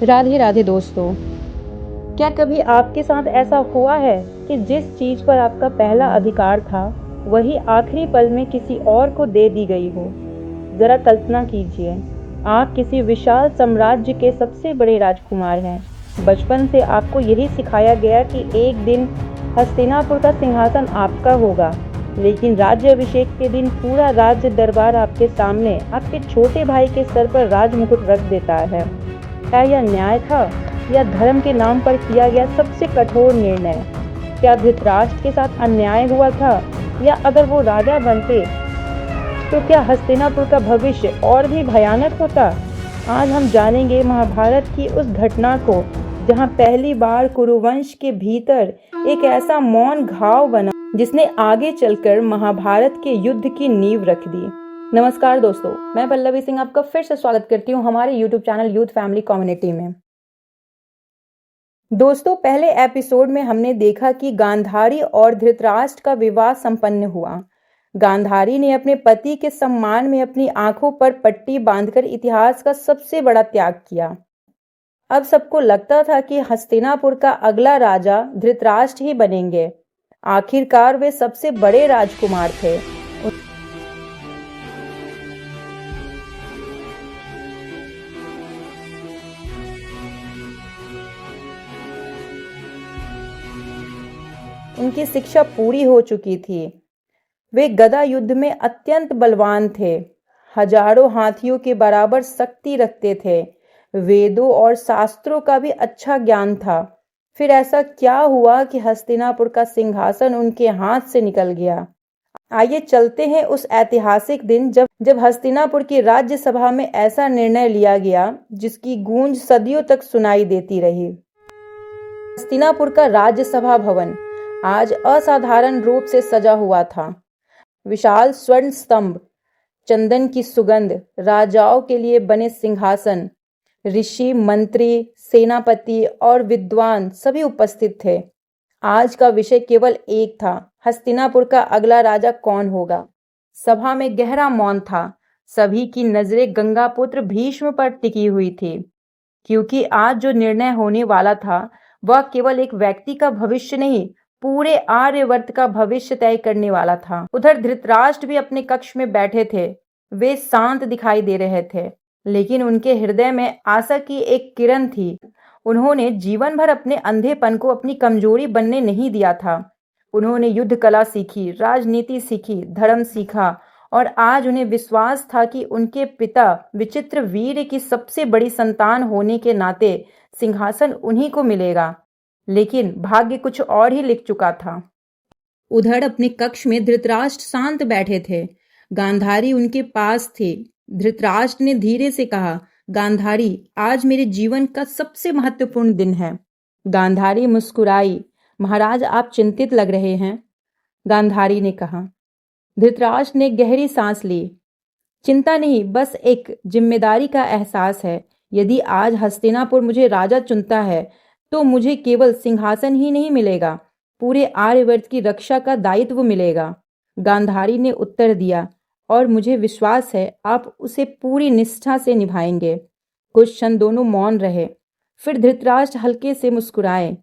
राधे राधे दोस्तों। क्या कभी आपके साथ ऐसा हुआ है कि जिस चीज़ पर आपका पहला अधिकार था वही आखिरी पल में किसी और को दे दी गई हो? ज़रा कल्पना कीजिए, आप किसी विशाल साम्राज्य के सबसे बड़े राजकुमार हैं। बचपन से आपको यही सिखाया गया कि एक दिन हस्तिनापुर का सिंहासन आपका होगा, लेकिन राज्याभिषेक के दिन पूरा राज्य दरबार आपके सामने आपके छोटे भाई के सर पर राजमुकुट रख देता है। क्या यह न्याय था या धर्म के नाम पर किया गया सबसे कठोर निर्णय? क्या धृतराष्ट्र के साथ अन्याय हुआ था या अगर वो राजा बनते तो क्या हस्तिनापुर का भविष्य और भी भयानक होता? आज हम जानेंगे महाभारत की उस घटना को जहां पहली बार कुरुवंश के भीतर एक ऐसा मौन घाव बना जिसने आगे चलकर महाभारत के युद्ध की नींव रख दी। नमस्कार दोस्तों, मैं पल्लवी सिंह आपका फिर से स्वागत करती हूँ हमारे YouTube channel youth family community में। दोस्तों, पहले एपिसोड में हमने देखा कि गांधारी और धृतराष्ट्र का विवाह संपन्न हुआ। गांधारी ने अपने पति के सम्मान में अपनी आंखों पर पट्टी बांधकर इतिहास का सबसे बड़ा त्याग किया। अब सबको लगता था कि हस्तिनापुर का अगला राजा धृतराष्ट्र ही बनेंगे। आखिरकार वे सबसे बड़े राजकुमार थे। उनकी शिक्षा पूरी हो चुकी थी। वे गदा युद्ध में अत्यंत बलवान थे, हजारों हाथियों के बराबर शक्ति रखते थे। वेदों और शास्त्रों का भी अच्छा ज्ञान था। फिर ऐसा क्या हुआ कि हस्तिनापुर का सिंहासन उनके हाथ से निकल गया? आइए चलते हैं उस ऐतिहासिक दिन जब हस्तिनापुर की राज्यसभा में ऐसा निर्णय लिया गया जिसकी गूंज सदियों तक सुनाई देती रही। हस्तिनापुर का राज्यसभा भवन आज असाधारण रूप से सजा हुआ था। विशाल स्वर्ण स्तंभ, चंदन की सुगंध, राजाओं के लिए बने सिंहासन, ऋषि, मंत्री, सेनापति और विद्वान सभी उपस्थित थे। आज का विषय केवल एक था, हस्तिनापुर का अगला राजा कौन होगा। सभा में गहरा मौन था। सभी की नजरें गंगापुत्र भीष्म पर टिकी हुई थी, क्योंकि आज जो निर्णय होने वाला था वह केवल एक व्यक्ति का भविष्य नहीं, पूरे आर्यवर्त का भविष्य तय करने वाला था। उधर धृतराष्ट्र भी अपने कक्ष में बैठे थे। वे शांत दिखाई दे रहे थे, लेकिन उनके हृदय में आशा की एक किरण थी। उन्होंने जीवन भर अपने अंधेपन को अपनी कमजोरी बनने नहीं दिया था। उन्होंने युद्ध कला सीखी, राजनीति सीखी, धर्म सीखा और आज उन्हें विश्वास था कि उनके पिता विचित्र वीर की सबसे बड़ी संतान होने के नाते सिंहासन उन्हीं को मिलेगा। लेकिन भाग्य कुछ और ही लिख चुका था। उधर अपने कक्ष में धृतराष्ट्र शांत बैठे थे। गांधारी उनके पास थे। धृतराष्ट्र ने धीरे से कहा, गांधारी, आज मेरे जीवन का सबसे महत्वपूर्ण दिन है। गांधारी मुस्कुराई। महाराज, आप चिंतित लग रहे हैं, गांधारी ने कहा। धृतराष्ट्र ने गहरी सांस ली। चिंता नहीं, बस एक जिम्मेदारी का एहसास है। यदि आज हस्तिनापुर मुझे राजा चुनता है तो मुझे केवल सिंहासन ही नहीं मिलेगा, पूरे आर्यवर्त की रक्षा का दायित्व मिलेगा। गांधारी ने उत्तर दिया, और मुझे विश्वास है आप उसे पूरी निष्ठा से निभाएंगे। कुछ क्षण दोनों मौन रहे। फिर धृतराष्ट्र हल्के से मुस्कुराए।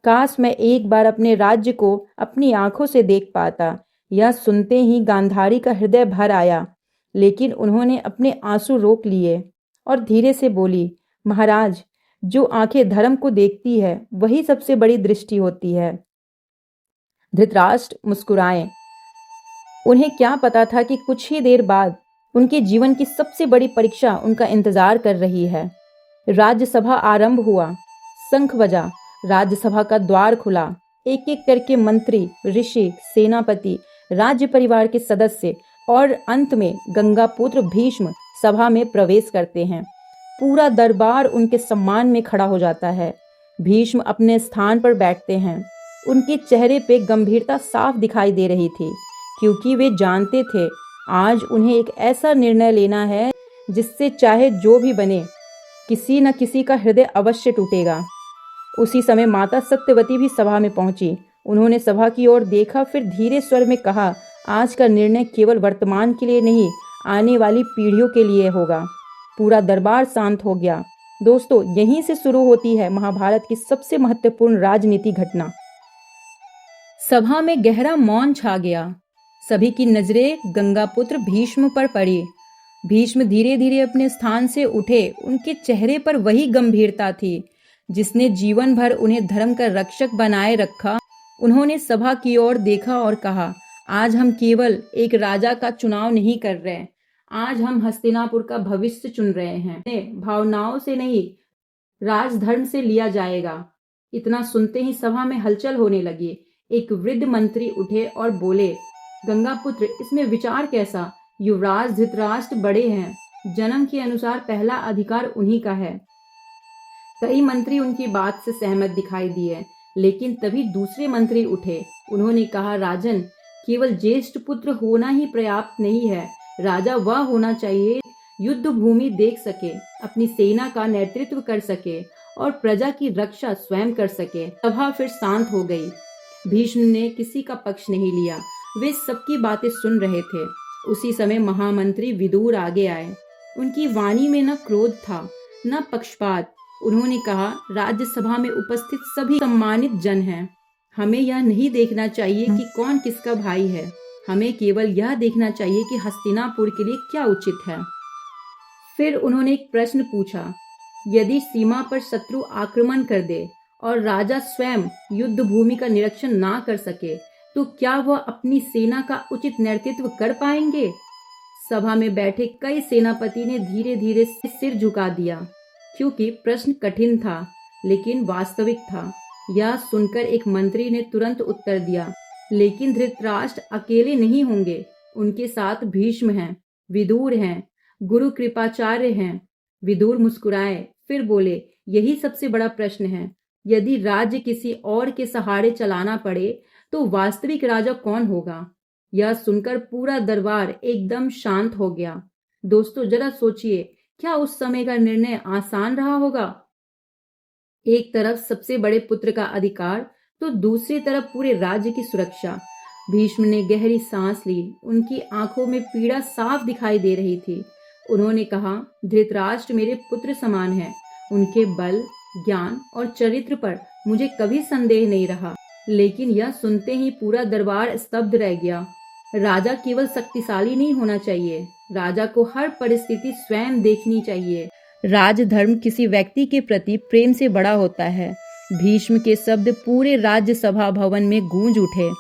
काश मैं एक बार अपने राज्य को अपनी आंखों से देख पाता। यह सुनते ही गांधारी का हृदय भर आया, लेकिन उन्होंने अपने आंसू रोक लिए और धीरे से बोली, महाराज, जो आंखें धर्म को देखती है वही सबसे बड़ी दृष्टि होती है। धृतराष्ट्र मुस्कुराए। उन्हें क्या पता था कि कुछ ही देर बाद उनके जीवन की सबसे बड़ी परीक्षा उनका इंतजार कर रही है। राज्यसभा आरंभ हुआ। शंख बजा। राज्यसभा का द्वार खुला। एक एक करके मंत्री, ऋषि, सेनापति, राज्य परिवार के सदस्य और अंत में गंगापुत्र भीष्म सभा में प्रवेश करते हैं। पूरा दरबार उनके सम्मान में खड़ा हो जाता है। भीष्म अपने स्थान पर बैठते हैं। उनके चेहरे पे गंभीरता साफ दिखाई दे रही थी, क्योंकि वे जानते थे आज उन्हें एक ऐसा निर्णय लेना है जिससे चाहे जो भी बने, किसी न किसी का हृदय अवश्य टूटेगा। उसी समय माता सत्यवती भी सभा में पहुंची। उन्होंने सभा की ओर देखा, फिर धीरे स्वर में कहा, आज का निर्णय केवल वर्तमान के लिए नहीं, आने वाली पीढ़ियों के लिए होगा। पूरा दरबार शांत हो गया। दोस्तों, यहीं से शुरू होती है महाभारत की सबसे महत्वपूर्ण राजनीति घटना। सभा में गहरा मौन छा गया। सभी की नजरें गंगापुत्र भीष्म पर पड़ी। भीष्म धीरे धीरे अपने स्थान से उठे। उनके चेहरे पर वही गंभीरता थी जिसने जीवन भर उन्हें धर्म का रक्षक बनाए रखा। उन्होंने सभा की ओर देखा और कहा, आज हम केवल एक राजा का चुनाव नहीं कर रहे, आज हम हस्तिनापुर का भविष्य चुन रहे हैं। भावनाओं से नहीं, राजधर्म से लिया जाएगा। इतना सुनते ही सभा में हलचल होने लगी। एक वृद्ध मंत्री उठे और बोले, गंगापुत्र, इसमें विचार कैसा? युवराज धृतराष्ट्र बड़े हैं, जन्म के अनुसार पहला अधिकार उन्हीं का है। कई मंत्री उनकी बात से सहमत दिखाई दिए, लेकिन तभी दूसरे मंत्री उठे। उन्होंने कहा, राजन, केवल ज्येष्ठ पुत्र होना ही पर्याप्त नहीं है। राजा वह होना चाहिए युद्ध भूमि देख सके, अपनी सेना का नेतृत्व कर सके और प्रजा की रक्षा स्वयं कर सके। सभा फिर शांत हो गई। भीष्म ने किसी का पक्ष नहीं लिया, वे सबकी बातें सुन रहे थे। उसी समय महामंत्री विदुर आगे आए। उनकी वाणी में न क्रोध था न पक्षपात। उन्होंने कहा, राज्यसभा में उपस्थित सभी सम्मानित जन हैं। हमें यह नहीं देखना चाहिए कि कौन किसका भाई है, हमें केवल यह देखना चाहिए कि हस्तिनापुर के लिए क्या उचित है। फिर उन्होंने एक प्रश्न पूछा, यदि सीमा पर शत्रु आक्रमण कर दे और राजा स्वयं युद्ध भूमि का निरीक्षण ना कर सके, तो क्या वह अपनी सेना का उचित नेतृत्व कर पाएंगे? सभा में बैठे कई सेनापति ने धीरे धीरे सिर झुका दिया, क्योंकि प्रश्न कठिन था लेकिन वास्तविक था। यह सुनकर एक मंत्री ने तुरंत उत्तर दिया, लेकिन धृतराष्ट्र अकेले नहीं होंगे, उनके साथ भीष्म हैं, विदुर हैं, गुरु कृपाचार्य हैं। विदुर मुस्कुराए, फिर बोले, यही सबसे बड़ा प्रश्न है। यदि राज्य किसी और के सहारे चलाना पड़े तो वास्तविक राजा कौन होगा? यह सुनकर पूरा दरबार एकदम शांत हो गया। दोस्तों, जरा सोचिए, क्या उस समय का निर्णय आसान रहा होगा? एक तरफ सबसे बड़े पुत्र का अधिकार, तो दूसरी तरफ पूरे राज्य की सुरक्षा। भीष्म ने गहरी सांस ली। उनकी आंखों में पीड़ा साफ दिखाई दे रही थी। उन्होंने कहा, धृतराष्ट्र मेरे पुत्र समान है। उनके बल, ज्ञान और चरित्र पर मुझे कभी संदेह नहीं रहा। लेकिन यह सुनते ही पूरा दरबार स्तब्ध रह गया। राजा केवल शक्तिशाली नहीं होना चाहिए, राजा को हर परिस्थिति स्वयं देखनी चाहिए। राजधर्म किसी व्यक्ति के प्रति प्रेम से बड़ा होता है। भीष्म के शब्द पूरे राज्यसभा भवन में गूंज उठे।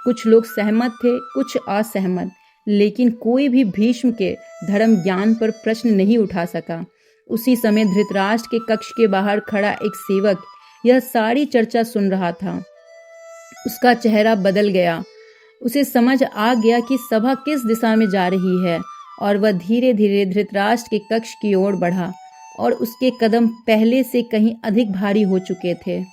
कुछ लोग सहमत थे, कुछ असहमत, लेकिन कोई भी भीष्म के धर्म ज्ञान पर प्रश्न नहीं उठा सका। उसी समय धृतराष्ट्र के कक्ष के बाहर खड़ा एक सेवक यह सारी चर्चा सुन रहा था। उसका चेहरा बदल गया। उसे समझ आ गया कि सभा किस दिशा में जा रही है, और वह धीरे धीरे धृतराष्ट्र के कक्ष की ओर बढ़ा और उसके कदम पहले से कहीं अधिक भारी हो चुके थे।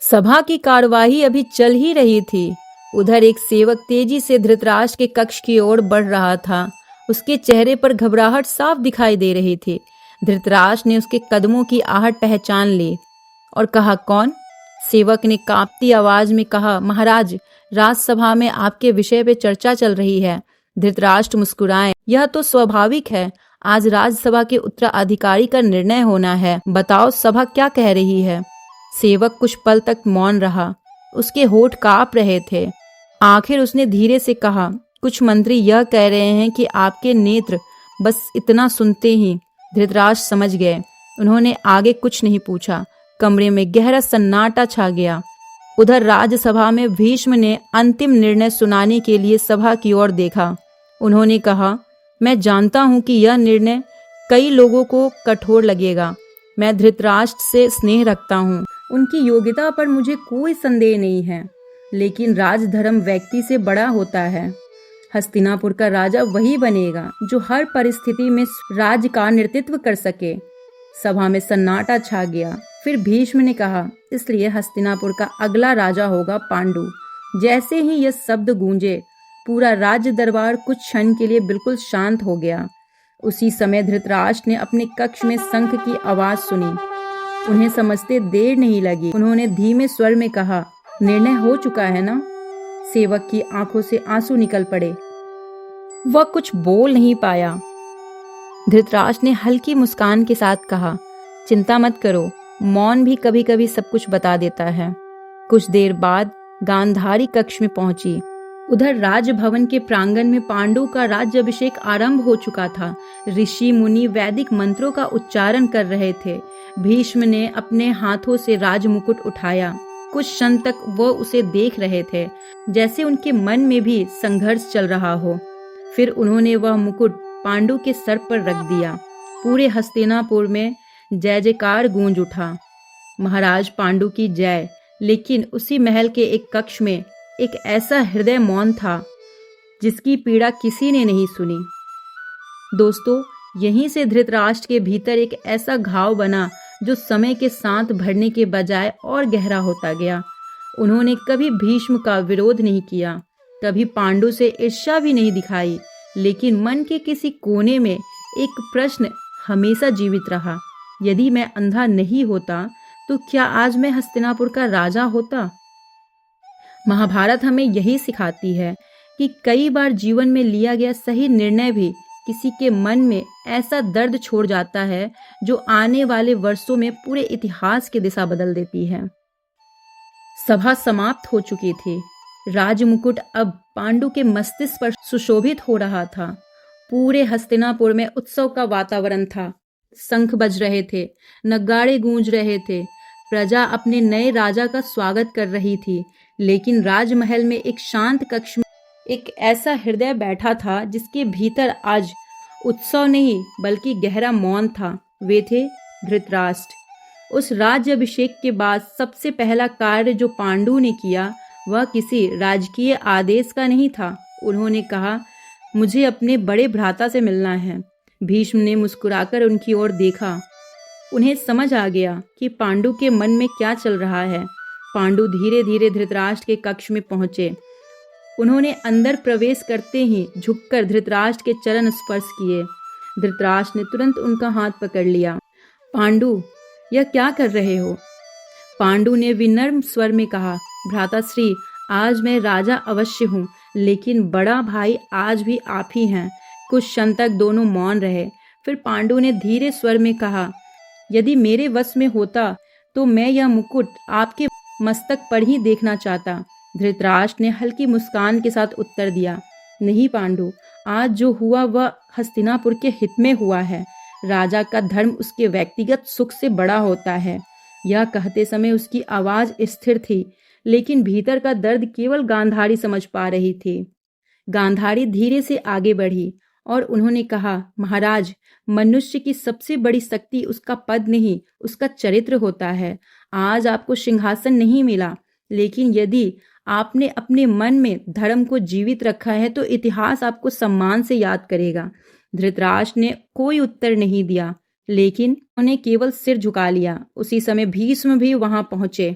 सभा की कार्यवाही अभी चल ही रही थी। उधर एक सेवक तेजी से धृतराष्ट्र के कक्ष की ओर बढ़ रहा था। उसके चेहरे पर घबराहट साफ दिखाई दे रही थी। धृतराष्ट्र ने उसके कदमों की आहट पहचान ली और कहा, कौन? सेवक ने कांपती आवाज में कहा, महाराज, राजसभा में आपके विषय पे चर्चा चल रही है। धृतराष्ट्र मुस्कुराए, यह तो स्वाभाविक है, आज राज्यसभा के उत्तराधिकारी का निर्णय होना है। बताओ, सभा क्या कह रही है? सेवक कुछ पल तक मौन रहा। उसके होठ कांप रहे थे। आखिर उसने धीरे से कहा, कुछ मंत्री यह कह रहे हैं कि आपके नेत्र। बस इतना सुनते ही धृतराष्ट्र समझ गए। उन्होंने आगे कुछ नहीं पूछा। कमरे में गहरा सन्नाटा छा गया। उधर राज्यसभा में भीष्म ने अंतिम निर्णय सुनाने के लिए सभा की ओर देखा। उन्होंने कहा, मैं जानता हूं कि यह निर्णय कई लोगों को कठोर लगेगा। मैं धृतराष्ट्र से स्नेह रखता हूं, उनकी योग्यता पर मुझे कोई संदेह नहीं है, लेकिन राजधर्म व्यक्ति से बड़ा होता है। हस्तिनापुर का राजा वही बनेगा जो हर परिस्थिति में राज्य का नेतृत्व कर सके। सभा में सन्नाटा छा गया। फिर भीष्म ने कहा, इसलिए हस्तिनापुर का अगला राजा होगा पांडु। जैसे ही यह शब्द गूंजे, पूरा राज्य दरबार कुछ क्षण के लिए बिल्कुल शांत हो गया। उसी समय धृतराष्ट्र ने अपने कक्ष में शंख की आवाज सुनी। उन्हें समझते देर नहीं लगी। उन्होंने धीमे स्वर में कहा, निर्णय हो चुका है ना? सेवक की आंखों से आंसू निकल पड़े। वह कुछ बोल नहीं पाया। धृतराष्ट्र ने हल्की मुस्कान के साथ कहा, चिंता मत करो, मौन भी कभी कभी सब कुछ बता देता है। कुछ देर बाद गांधारी कक्ष में पहुंची। उधर राजभवन के प्रांगण में पांडु का राज्याभिषेक आरंभ हो चुका था। ऋषि मुनि वैदिक मंत्रों का उच्चारण कर रहे थे। भीष्म ने अपने हाथों से राजमुकुट उठाया। कुछ क्षण तक वो उसे देख रहे थे, जैसे उनके मन में भी संघर्ष चल रहा हो। फिर उन्होंने वह मुकुट पांडु के सर पर रख दिया। पूरे हस्तिनापुर में जय जयकार गूंज उठा, महाराज पांडु की जय। लेकिन उसी महल के एक कक्ष में एक ऐसा हृदय मौन था जिसकी पीड़ा किसी ने नहीं सुनी। दोस्तों, यहीं से धृतराष्ट्र के भीतर एक ऐसा घाव बना जो समय के साथ भरने के बजाय और गहरा होता गया। उन्होंने कभी भीष्म का विरोध नहीं किया, कभी पांडु से ईर्ष्या भी नहीं दिखाई, लेकिन मन के किसी कोने में एक प्रश्न हमेशा जीवित रहा, यदि मैं अंधा नहीं होता तो क्या आज मैं हस्तिनापुर का राजा होता? महाभारत हमें यही सिखाती है कि कई बार जीवन में लिया गया सही निर्णय भी किसी के मन में ऐसा दर्द छोड़ जाता है जो आने वाले वर्षों में पूरे इतिहास की दिशा बदल देती है। सभा समाप्त हो चुकी थी। राजमुकुट अब पांडु के मस्तिष्क पर सुशोभित हो रहा था। पूरे हस्तिनापुर में उत्सव का वातावरण था। शंख बज रहे थे, नगाड़े गूंज रहे थे, प्रजा अपने नए राजा का स्वागत कर रही थी। लेकिन राजमहल में एक शांत कक्ष में एक ऐसा हृदय बैठा था जिसके भीतर आज उत्सव नहीं बल्कि गहरा मौन था। वे थे धृतराष्ट्र। उस राज्याभिषेक के बाद सबसे पहला कार्य जो पांडु ने किया वह किसी राजकीय आदेश का नहीं था। उन्होंने कहा, मुझे अपने बड़े भ्राता से मिलना है। भीष्म ने मुस्कुराकर उनकी ओर देखा। उन्हें समझ आ गया कि पांडु के मन में क्या चल रहा है। पांडु धीरे धीरे धृतराष्ट्र के कक्ष में पहुंचे। उन्होंने अंदर प्रवेश करते ही झुककर धृतराष्ट्र के चरण स्पर्श किए। धृतराष्ट्र ने तुरंत उनका हाथ पकड़ लिया। पांडु, यह क्या कर रहे हो? पांडु ने विनम्र स्वर में कहा, भ्राताश्री, आज मैं राजा अवश्य हूँ, लेकिन बड़ा भाई आज भी आप ही हैं। कुछ क्षण तक दोनों मौन रहे। फिर पांडु ने धीरे स्वर में कहा, यदि मेरे वश में होता तो मैं यह मुकुट आपके मस्तक पर ही देखना चाहता। धृतराष्ट्र ने हल्की मुस्कान के साथ उत्तर दिया, नहीं पांडु, आज जो हुआ वह हस्तिनापुर के हित में हुआ है। राजा का धर्म उसके व्यक्तिगत सुख से बड़ा होता है। यह कहते समय उसकी आवाज स्थिर थी, लेकिन भीतर का दर्द केवल गांधारी समझ पा रही थी। गांधारी धीरे से आगे बढ़ी और उन्होंने कहा, महाराज, मनुष्य की सबसे बड़ी शक्ति उसका पद नहीं, उसका चरित्र होता है। आज आपको सिंहासन नहीं मिला, लेकिन यदि आपने अपने मन में धर्म को जीवित रखा है तो इतिहास आपको सम्मान से याद करेगा। धृतराष्ट्र ने कोई उत्तर नहीं दिया, लेकिन उन्हें केवल सिर झुका लिया। उसी समय भीष्म भी वहां पहुंचे।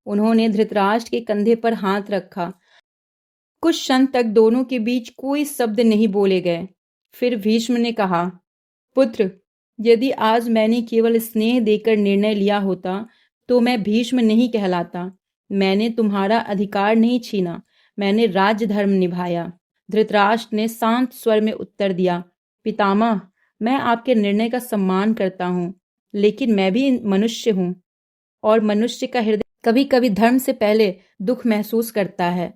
उन्होंने धृतराष्ट्र के कंधे पर हाथ रखा। कुछ क्षण तक दोनों के बीच कोई शब्द नहीं बोले गए। फिर भीष्म ने कहा, पुत्र, यदि आज मैंने केवल स्नेह देकर निर्णय लिया होता तो मैं भीष्म नहीं कहलाता। मैंने तुम्हारा अधिकार नहीं छीना, मैंने राज्य धर्म निभाया। धृतराष्ट्र ने शांत स्वर में उत्तर दिया, पितामह, मैं आपके निर्णय का सम्मान करता हूँ, लेकिन मैं भी मनुष्य हूँ और मनुष्य का हृदय कभी कभी धर्म से पहले दुख महसूस करता है।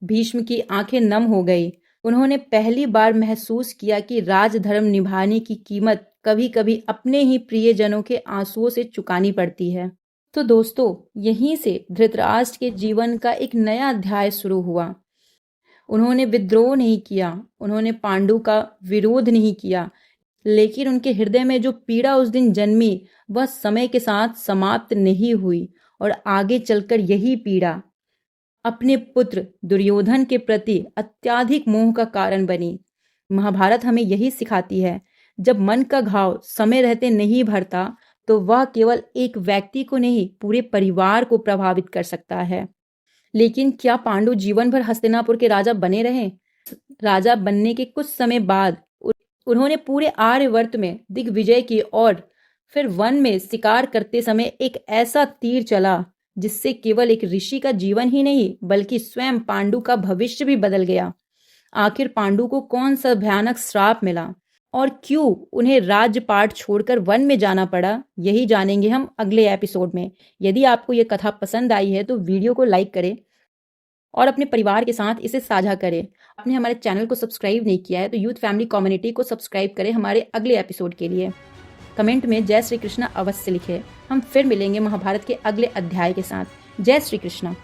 भीष्म की आंखें नम हो गई। उन्होंने पहली बार महसूस किया कि राजधर्म निभाने की कीमत कभी कभी अपने ही प्रियजनों के आंसुओं से चुकानी पड़ती है। तो दोस्तों, यहीं से धृतराष्ट्र के जीवन का एक नया अध्याय शुरू हुआ। उन्होंने विद्रोह नहीं किया, उन्होंने पांडु का विरोध नहीं किया, लेकिन उनके हृदय में जो पीड़ा उस दिन जन्मी वह समय के साथ समाप्त नहीं हुई और आगे चलकर यही पीड़ा अपने पुत्र दुर्योधन के प्रति अत्यधिक मोह का कारण बनी। महाभारत हमें यही सिखाती है, जब मन का घाव समय रहते नहीं भरता तो वह केवल एक व्यक्ति को नहीं, पूरे परिवार को प्रभावित कर सकता है। लेकिन क्या पांडु जीवन भर हस्तिनापुर के राजा बने रहे? राजा बनने के कुछ समय बाद उन्होंने पूरे आर्यवर्त में दिग्विजय की और फिर वन में शिकार करते समय एक ऐसा तीर चला जिससे केवल एक ऋषि का जीवन ही नहीं बल्कि स्वयं पांडु का भविष्य भी बदल गया। आखिर पांडु को कौन सा भयानक श्राप मिला? और क्यों उन्हें राज्यपाट छोड़कर वन में जाना पड़ा, यही जानेंगे हम अगले एपिसोड में। यदि आपको ये कथा पसंद आई है तो वीडियो को लाइक करें और अपने परिवार के साथ इसे साझा करें। आपने हमारे चैनल को सब्सक्राइब नहीं किया है तो यूथ फैमिली कम्युनिटी को सब्सक्राइब करें हमारे अगले एपिसोड के लिए। कमेंट में जय श्री कृष्णा अवश्य लिखें। हम फिर मिलेंगे महाभारत के अगले अध्याय के साथ। जय श्री कृष्णा।